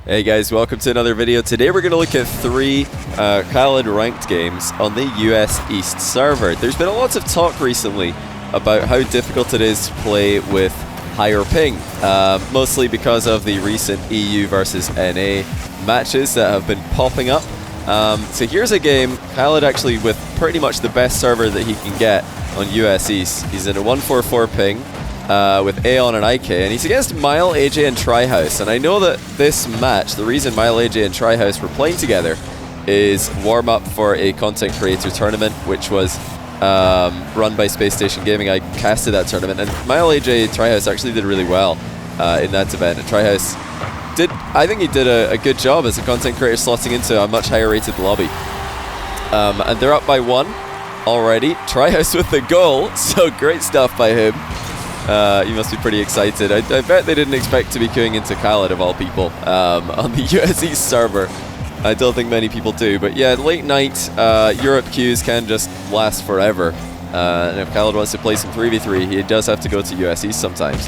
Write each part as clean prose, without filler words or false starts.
Hey guys, welcome to another video. Today we're going to look at three oKhaliD ranked games on the US East server. There's been lots of talk recently about how difficult it is to play with higher ping, mostly because of the recent EU versus NA matches that have been popping up. So here's a game, oKhaliD actually with pretty much the best server that he can get on US East. He's in a 144 ping. With Aeon and IK, and he's against Mile, AJ, and Tryhouse. And I know that this match, the reason Mile, AJ, and Tryhouse were playing together is warm-up for a content creator tournament, which was run by Space Station Gaming. I casted that tournament, and Mile, AJ, Tryhouse actually did really well in that event. And Tryhouse I think he did a good job as a content creator slotting into a much higher rated lobby. And they're up by 1 already. Tryhouse with the goal, so great stuff by him. You must be pretty excited. I bet they didn't expect to be queuing into oKhaliD of all people on the US East server. I don't think many people do, but yeah, late night Europe queues can just last forever. And if oKhaliD wants to play some 3v3, he does have to go to US East sometimes.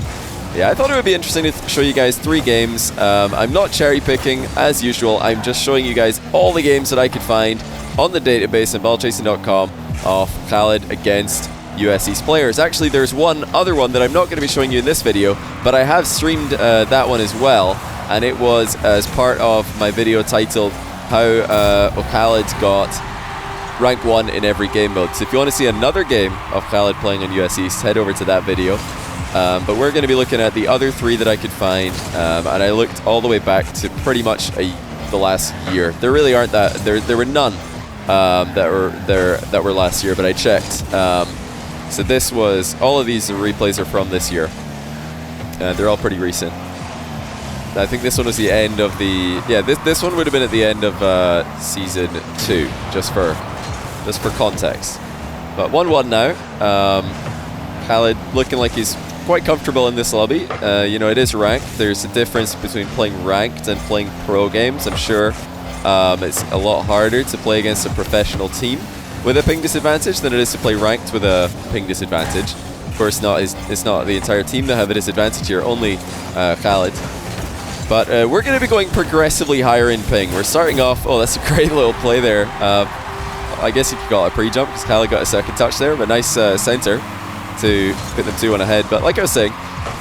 Yeah, I thought it would be interesting to show you guys 3 games. I'm not cherry picking as usual. I'm just showing you guys all the games that I could find on the database at ballchasing.com of oKhaliD against US East players. Actually, there's one other one that I'm not going to be showing you in this video, but I have streamed that one as well, and it was as part of my video titled how oKhaliD got rank 1 in every game mode. So if you want to see another game of oKhaliD playing on US East, head over to that video. But we're going to be looking at the other 3 that I could find, and I looked all the way back to pretty much the last year. There really aren't that. There were none that were last year, but I checked. So this was, all of these replays are from this year. They're all pretty recent. I think this one was the end of the, yeah, this one would have been at the end of season 2, just for context. But 1-1 now. oKhaliD looking like he's quite comfortable in this lobby. You know, it is ranked. There's a difference between playing ranked and playing pro games. I'm sure it's a lot harder to play against a professional team with a ping disadvantage than it is to play ranked with a ping disadvantage. Of course, it's not the entire team that have a disadvantage here, only oKhaliD. But we're going to be going progressively higher in ping. We're starting off, oh, that's a great little play there. I guess you could call it a pre-jump because oKhaliD got a second touch there, but nice center to put them 2-1 ahead. But like I was saying,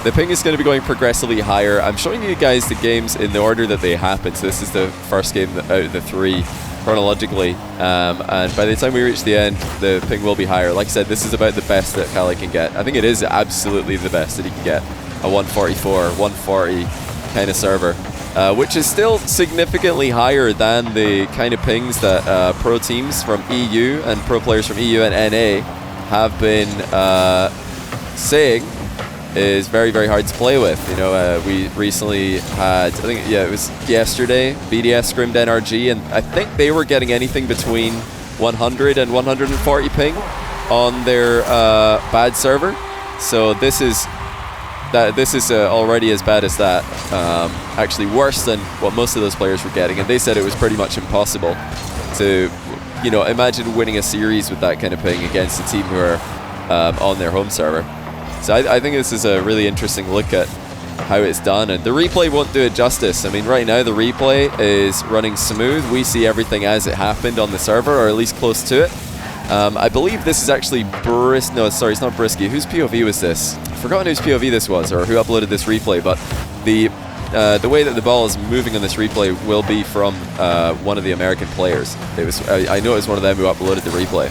the ping is going to be going progressively higher. I'm showing you guys the games in the order that they happen. So this is the first game out of the 3 chronologically, and by the time we reach the end, the ping will be higher. Like I said, this is about the best that oKhaliD can get. I think it is absolutely the best that he can get. A 144, 140 kind of server, which is still significantly higher than the kind of pings that pro teams from EU and pro players from EU and NA have been saying is very, very hard to play with. You know, we recently had, I think, yeah, it was yesterday, BDS scrimmed NRG, and I think they were getting anything between 100 and 140 ping on their bad server. So this is already as bad as that. Actually worse than what most of those players were getting, and they said it was pretty much impossible to, you know, imagine winning a series with that kind of ping against a team who are on their home server. So I think this is a really interesting look at how it's done, and the replay won't do it justice. I mean, right now the replay is running smooth. We see everything as it happened on the server, or at least close to it. I believe this is actually no, sorry, it's not Brisky. Whose POV was this? I've forgotten whose POV this was, or who uploaded this replay, but the way that the ball is moving on this replay will be from one of the American players. It was, I know it was one of them who uploaded the replay.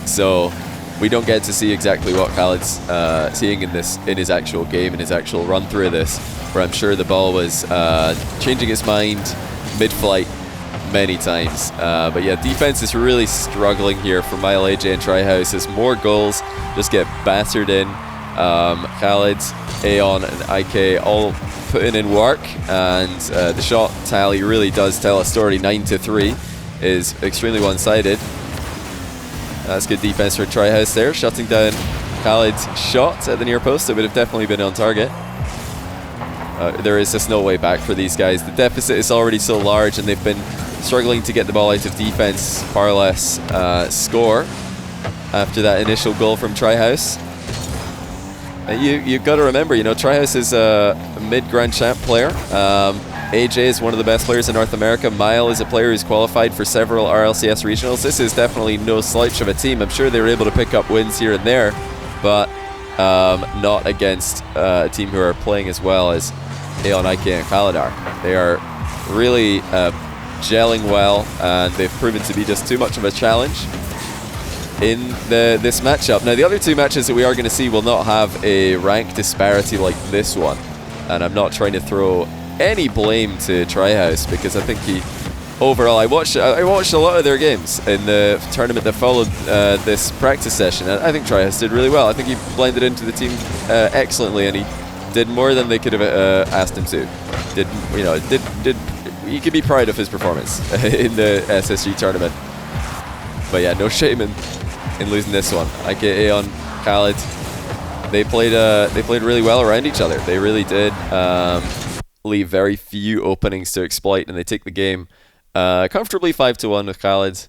So we don't get to see exactly what oKhaliD's seeing in his actual game, in his actual run through of this, where I'm sure the ball was changing its mind mid-flight many times. But yeah, defense is really struggling here for Mile, AJ, and Tryhouse as more goals just get battered in. oKhaliD, Aeon, and IK all putting in work, and the shot tally really does tell a story. 9-3 is extremely one-sided. That's good defense for Tryhouse there, shutting down oKhaliD's shot at the near post. It would have definitely been on target. There is just no way back for these guys. The deficit is already so large, and they've been struggling to get the ball out of defense. Far less score after that initial goal from Tryhouse. You've got to remember, you know, Tryhouse is a mid-Grand Champ player. AJ is one of the best players in North America. Mile is a player who's qualified for several RLCS regionals. This is definitely no slouch of a team. I'm sure they were able to pick up wins here and there, but not against a team who are playing as well as Aeon, IK, and oKhaliD are. They are really gelling well, and they've proven to be just too much of a challenge in this matchup. Now, the other two matches that we are going to see will not have a rank disparity like this one, and I'm not trying to throw any blame to Tryhouse, because I think he overall, I watched a lot of their games in the tournament that followed this practice session, and I think Tryhouse did really well. I think he blended into the team excellently, and he did more than they could have asked him to. He could be proud of his performance in the SSG tournament. But yeah, no shame in losing this one. IK, Aeon, oKhaliD, they played really well around each other. They really did leave very few openings to exploit, and they take the game comfortably 5-1 with oKhaliD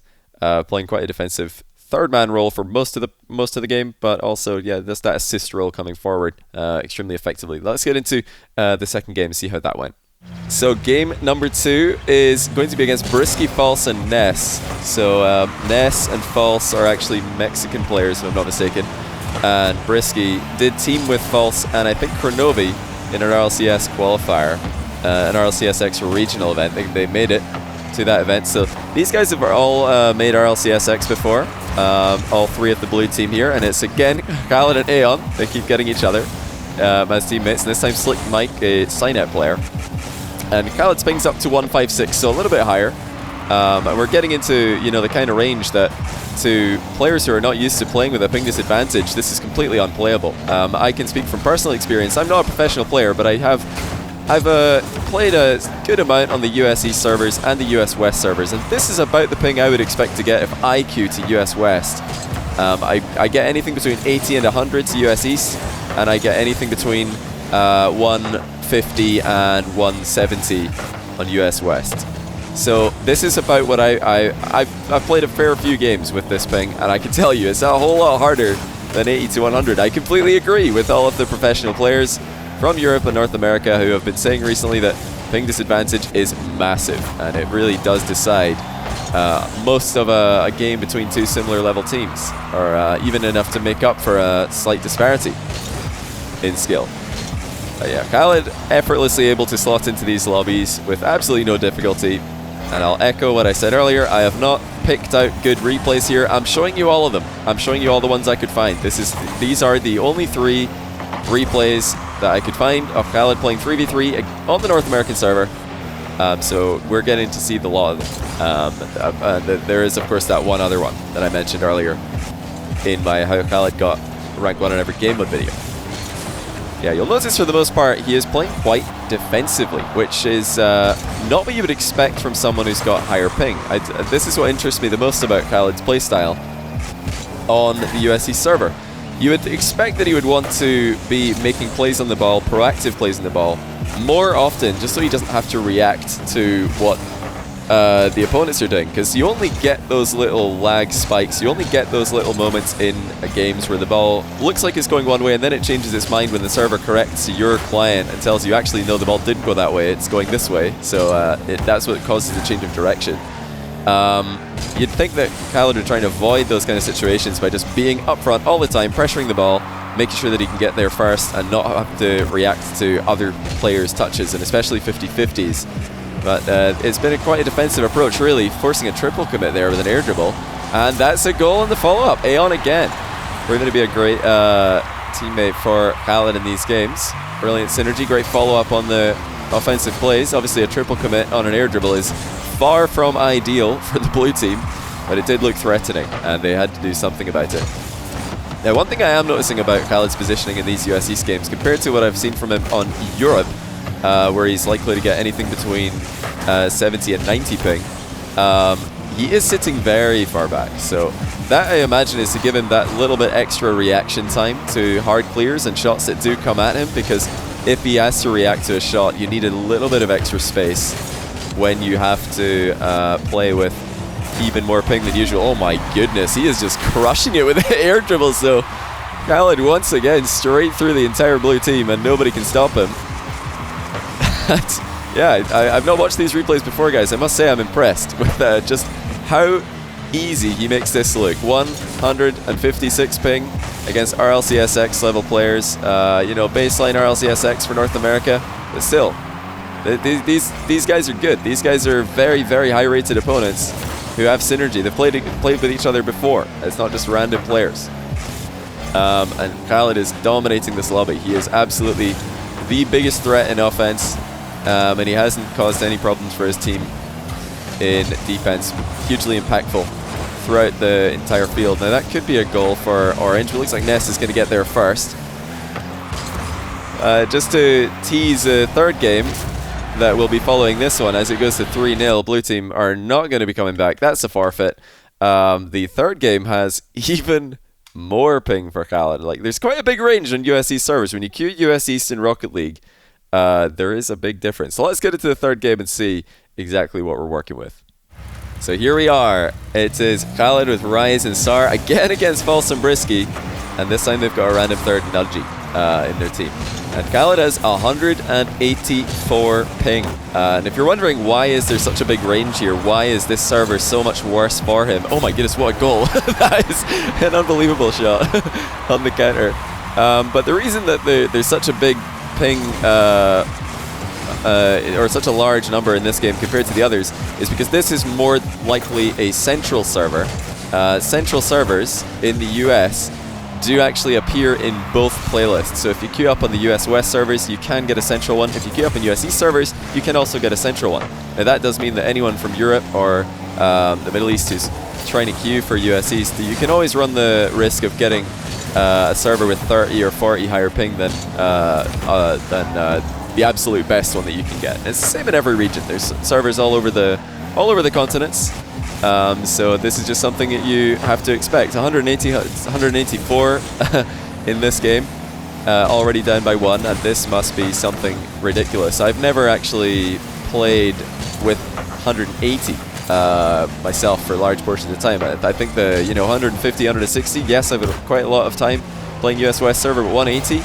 playing quite a defensive third man role for most of the game, but also just that assist role coming forward extremely effectively. Let's get into the second game and see how that went. So game number 2 is going to be against Brisky, False, and Ness. So Ness and False are actually Mexican players, if I'm not mistaken, and Brisky did team with False and I think Chronovi in an RLCS qualifier, an RLCSX regional event. They made it to that event. So these guys have all made RLCSX before, all three of the blue team here, and it's again oKhaliD and Aeon. They keep getting each other as teammates, and this time Slick Mike, a Cynet player. And oKhaliD's ping's up to 156, so a little bit higher. And we're getting into the kind of range that, to players who are not used to playing with a ping disadvantage, this is completely unplayable. I can speak from personal experience. I'm not a professional player, but I've played a good amount on the US East servers and the US West servers, and this is about the ping I would expect to get if I queue to US West. I get anything between 80 and 100 to US East, and I get anything between 150 and 170 on US West. So this is about what I've played a fair few games with this ping, and I can tell you it's a whole lot harder than 80 to 100. I completely agree with all of the professional players from Europe and North America who have been saying recently that ping disadvantage is massive, and it really does decide most of a game between two similar level teams, or even enough to make up for a slight disparity in skill. Yeah, oKhaliD effortlessly able to slot into these lobbies with absolutely no difficulty. And I'll echo what I said earlier, I have not picked out good replays here. I'm showing you all of them. I'm showing you all the ones I could find. These are the only 3 replays that I could find of oKhaliD playing 3v3 on the North American server. So we're getting to see the lot of them. There is, of course, that one other one that I mentioned earlier in my how oKhaliD got rank 1 on every game mode video. Yeah, you'll notice for the most part he is playing quite defensively, which is not what you would expect from someone who's got higher ping. This is what interests me the most about oKhaliD's playstyle on the USC server. You would expect that he would want to be making plays on the ball, proactive plays on the ball, more often, just so he doesn't have to react to what the opponents are doing, because you only get those little lag spikes, you only get those little moments in games where the ball looks like it's going one way and then it changes its mind when the server corrects your client and tells you, actually no, the ball didn't go that way, it's going this way. So that's what causes the change of direction. You'd think that oKhaliD would try and avoid those kind of situations by just being up front all the time, pressuring the ball, making sure that he can get there first and not have to react to other players' touches, and especially 50-50s. But it's been quite a defensive approach, really, forcing a triple commit there with an air dribble. And that's a goal in the follow-up. Aeon again. Proving to be a great teammate for oKhaliD in these games. Brilliant synergy, great follow-up on the offensive plays. Obviously, a triple commit on an air dribble is far from ideal for the blue team, but it did look threatening, and they had to do something about it. Now, one thing I am noticing about oKhaliD's positioning in these US East games, compared to what I've seen from him on Europe, where he's likely to get anything between 70 and 90 ping, he is sitting very far back. So that, I imagine, is to give him that little bit extra reaction time to hard clears and shots that do come at him, because if he has to react to a shot, you need a little bit of extra space when you have to play with even more ping than usual. Oh my goodness, he is just crushing it with the air dribble. So oKhaliD once again straight through the entire blue team and nobody can stop him. Yeah, I've not watched these replays before, guys. I must say I'm impressed with just how easy he makes this look. 156 ping against RLCSX level players. You know, baseline RLCSX for North America. But still, these guys are good. These guys are very, very high-rated opponents who have synergy. They've played with each other before. It's not just random players. And oKhaliD is dominating this lobby. He is absolutely the biggest threat in offense, and he hasn't caused any problems for his team in defense. Hugely impactful throughout the entire field. Now that could be a goal for Orange, but it looks like Ness is going to get there first. Just to tease a third game that will be following this one, as it goes to 3-0, blue team are not going to be coming back. That's a forfeit. The third game has even more ping for oKhaliD. Like, there's quite a big range on US East servers. When you queue US East in Rocket League, there is a big difference. So let's get into the third game and see exactly what we're working with. So here we are. It is oKhaliD with Rise and Sar again against False and Brisky, and this time they've got a random third Nudgy in their team. And oKhaliD has 184 ping. And if you're wondering why is there such a big range here, why is this server so much worse for him? Oh my goodness, what a goal. That is an unbelievable shot on the counter. But the reason that there's such a big ping or such a large number in this game compared to the others is because this is more likely a central server. Central servers in the US do actually appear in both playlists. So if you queue up on the US West servers, you can get a central one. If you queue up on US East servers, you can also get a central one. Now that does mean that anyone from Europe or the Middle East who's trying to queue for US East, you can always run the risk of getting a server with 30 or 40 higher ping than the absolute best one that you can get. And it's the same in every region. There's servers all over the continents. So this is just something that you have to expect. 184 in this game, already down by 1, and this must be something ridiculous. I've never actually played with 180 myself for large portions of the time. I think the 150, 160. Yes, I've had quite a lot of time playing US West server, but 180.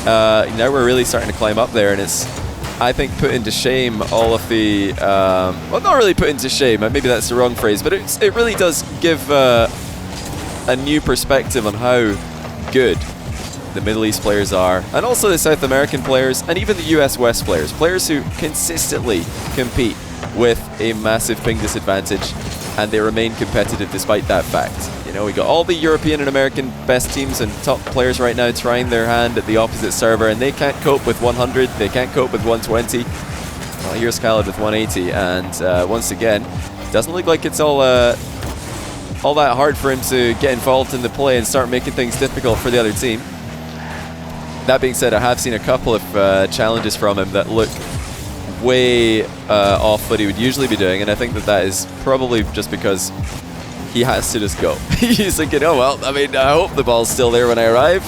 Now we're really starting to climb up there, and it's, I think, put into shame all of the, well, not really put into shame, maybe that's the wrong phrase, but it really does give a new perspective on how good the Middle East players are, and also the South American players, and even the US West players who consistently compete with a massive ping disadvantage, and they remain competitive despite that fact. You know, we got all the European and American best teams and top players right now trying their hand at the opposite server, and they can't cope with 100, they can't cope with 120. Well, here's oKhaliD with 180, and once again, doesn't look like it's all that hard for him to get involved in the play and start making things difficult for the other team. That being said, I have seen a couple of challenges from him that look way off what he would usually be doing, and I think that is probably just because he has to just go. He's thinking, oh well, I mean, I hope the ball's still there when I arrive.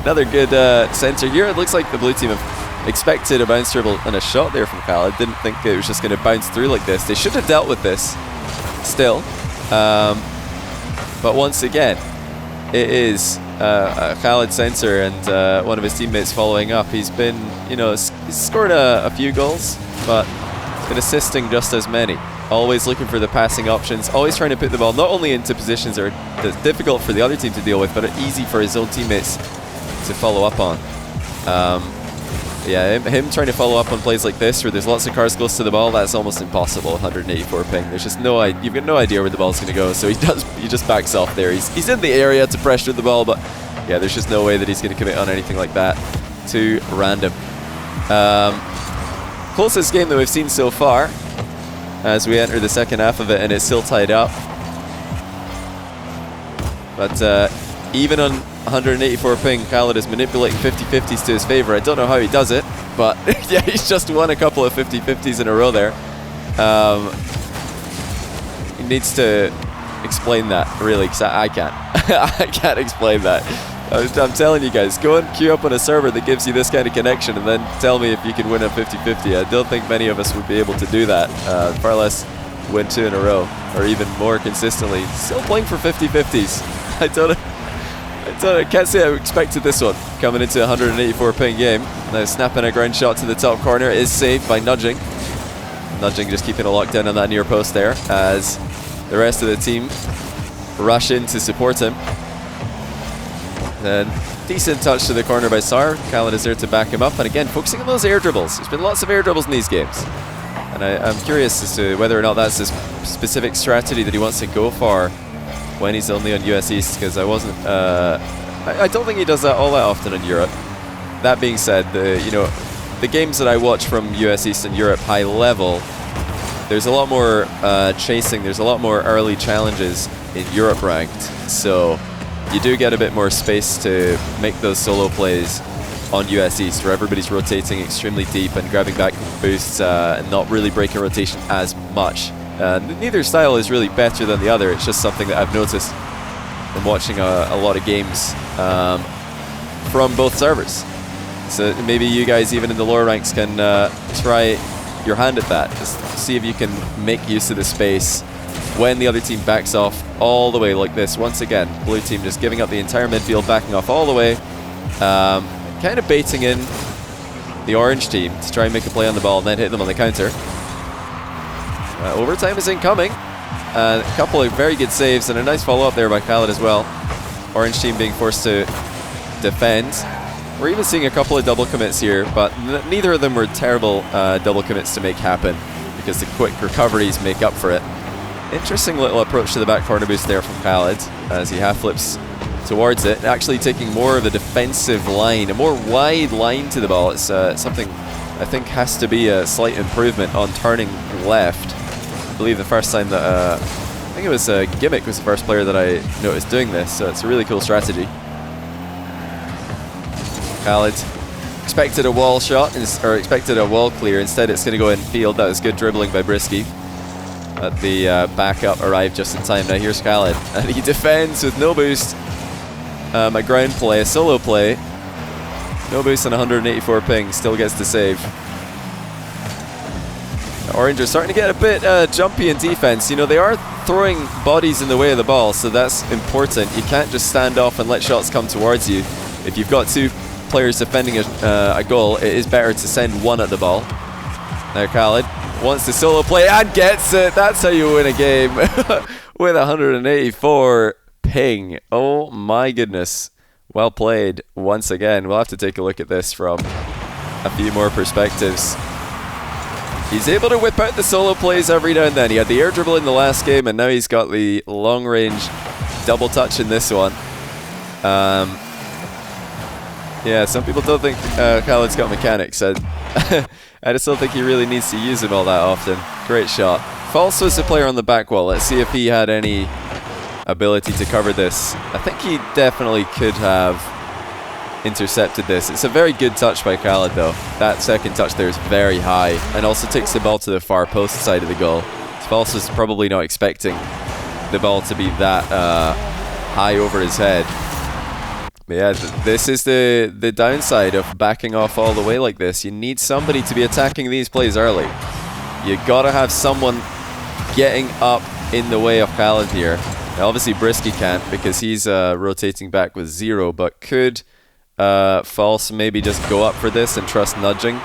Another good center here. It looks like the blue team have expected a bounce dribble and a shot there from oKhaliD. Didn't think it was just going to bounce through like this. They should have dealt with this still. But once again, it is a oKhaliD center and one of his teammates following up. He's been, he's scored a few goals, but he's been assisting just as many. Always looking for the passing options, always trying to put the ball not only into positions that are difficult for the other team to deal with, but are easy for his own teammates to follow up on. Yeah, him trying to follow up on plays like this where there's lots of cars close to the ball, that's almost impossible. 184 ping. There's just you've got no idea where the ball's going to go, so he just backs off there. He's in the area to pressure the ball, but yeah, there's just no way that he's going to commit on anything like that. Too random. Closest game that we've seen so far as we enter the second half of it, and it's still tied up. But even on 184 ping, oKhaliD is manipulating 50-50s to his favor. I don't know how he does it, but yeah, he's just won a couple of 50-50s in a row there. He needs to explain that, really, because I can't. I can't explain that. I'm telling you guys, go and queue up on a server that gives you this kind of connection and then tell me if you can win a 50-50. I don't think many of us would be able to do that, far less win 2 in a row, or even more consistently. Still playing for 50-50s. I can't say I expected this one coming into a 184 ping game. Now snapping a ground shot to the top corner is saved by nudging. Nudging just keeping a lockdown on that near post there as the rest of the team rush in to support him. Then decent touch to the corner by Sar. oKhaliD is there to back him up, and again focusing on those air dribbles. There's been lots of air dribbles in these games, and I'm curious as to whether or not that's a specific strategy that he wants to go for when he's only on US East, because I don't think he does that all that often in Europe. That being said, the games that I watch from US East and Europe high level, there's a lot more chasing, there's a lot more early challenges in Europe ranked, so you do get a bit more space to make those solo plays on US East, where everybody's rotating extremely deep and grabbing back boosts and not really breaking rotation as much. Neither style is really better than the other, it's just something that I've noticed from watching a lot of games from both servers. So maybe you guys even in the lower ranks can try your hand at that. Just see if you can make use of the space when the other team backs off all the way like this. Once again, blue team just giving up the entire midfield, backing off all the way, kind of baiting in the orange team to try and make a play on the ball and then hit them on the counter. Overtime is incoming. A couple of very good saves and a nice follow-up there by oKhaliD as well. Orange team being forced to defend. We're even seeing a couple of double commits here, but neither of them were terrible double commits to make happen because the quick recoveries make up for it. Interesting little approach to the back corner boost there from oKhaliD as he half flips towards it, actually taking more of a defensive line, a more wide line to the ball. It's something I think has to be a slight improvement on turning left. I believe the first time that I think it was Gimmick was the first player that I noticed doing this, so it's a really cool strategy. oKhaliD expected a wall shot, or expected a wall clear. Instead, it's going to go in field. That was good dribbling by Brisky. But the backup arrived just in time. Now here's oKhaliD, and he defends with no boost. A ground play, a solo play. No boost on 184 ping. Still gets the save. Orange are starting to get a bit jumpy in defense. You know, they are throwing bodies in the way of the ball, so that's important. You can't just stand off and let shots come towards you. If you've got two players defending a goal, it is better to send one at the ball. Now oKhaliD wants to solo play and gets it. That's how you win a game with 184 ping. Oh my goodness. Well played once again. We'll have to take a look at this from a few more perspectives. He's able to whip out the solo plays every now and then. He had the air dribble in the last game, and now he's got the long range double touch in this one. Yeah, some people don't think oKhaliD's got mechanics. I just don't think he really needs to use them all that often. Great shot. False was the player on the back wall. Let's see if he had any ability to cover this. I think he definitely could have intercepted this. It's a very good touch by oKhaliD though. That second touch there is very high and also takes the ball to the far post side of the goal. False was probably not expecting the ball to be that high over his head. But yeah, this is the downside of backing off all the way like this. You need somebody to be attacking these plays early. You gotta have someone getting up in the way of oKhaliD here. Now obviously Brisky can't because he's rotating back with 0, but could False maybe just go up for this and trust Nudging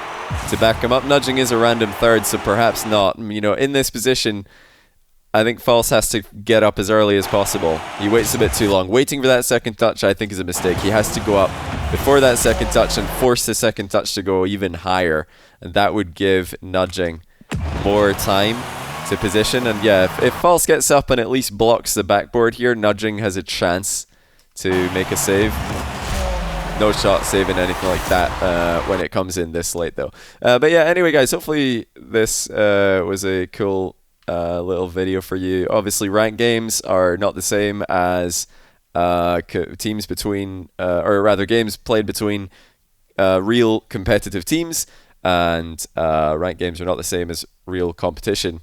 to back him up? Nudging is a random third, so perhaps not. You know, in this position, I think False has to get up as early as possible. He waits a bit too long. Waiting for that second touch, I think, is a mistake. He has to go up before that second touch and force the second touch to go even higher. And that would give Nudging more time to position. And yeah, if False gets up and at least blocks the backboard here, Nudging has a chance to make a save. No shot saving anything like that when it comes in this late, though. But yeah, anyway, guys, hopefully this was a cool little video for you. Obviously, ranked games are not the same as teams between, or rather games played between real competitive teams, and ranked games are not the same as real competition.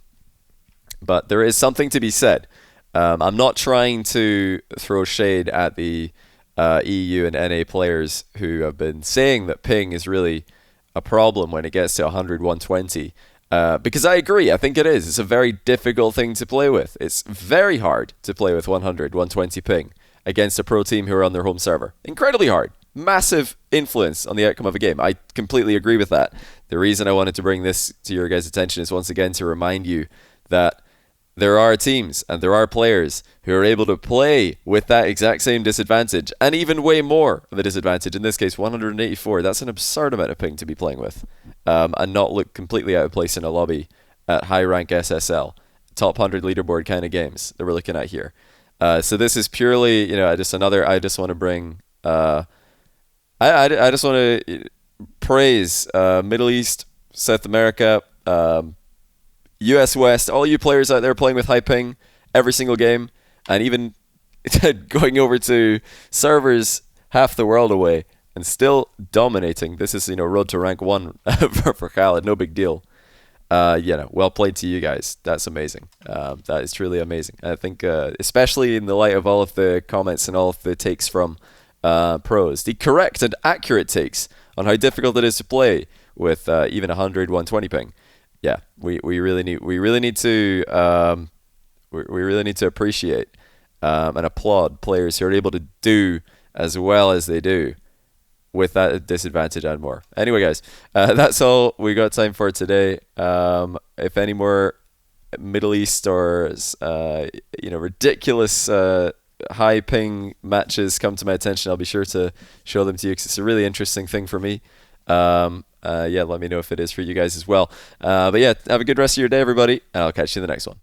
But there is something to be said. I'm not trying to throw shade at the EU and NA players who have been saying that ping is really a problem when it gets to 100, 120. Because I agree, I think it is. It's a very difficult thing to play with. It's very hard to play with 100, 120 ping against a pro team who are on their home server. Incredibly hard. Massive influence on the outcome of a game. I completely agree with that. The reason I wanted to bring this to your guys' attention is once again to remind you that there are teams and there are players who are able to play with that exact same disadvantage and even way more of a disadvantage. In this case, 184. That's an absurd amount of ping to be playing with, and not look completely out of place in a lobby at high rank SSL, top 100 leaderboard kind of games that we're looking at here. So this is purely, I just want to bring, I just want to praise Middle East, South America, US West, all you players out there playing with high ping every single game, and even going over to servers half the world away and still dominating. This is, road to rank 1 for Khalid, no big deal. Well played to you guys. That's amazing. That is truly amazing. I think, especially in the light of all of the comments and all of the takes from pros, the correct and accurate takes on how difficult it is to play with even 100, 120 ping. Yeah, we really need to appreciate and applaud players who are able to do as well as they do with that disadvantage and more. Anyway, guys, that's all we got time for today. If any more Middle East or ridiculous high ping matches come to my attention, I'll be sure to show them to you because it's a really interesting thing for me. Let me know if it is for you guys as well. But yeah, have a good rest of your day, everybody, and I'll catch you in the next one.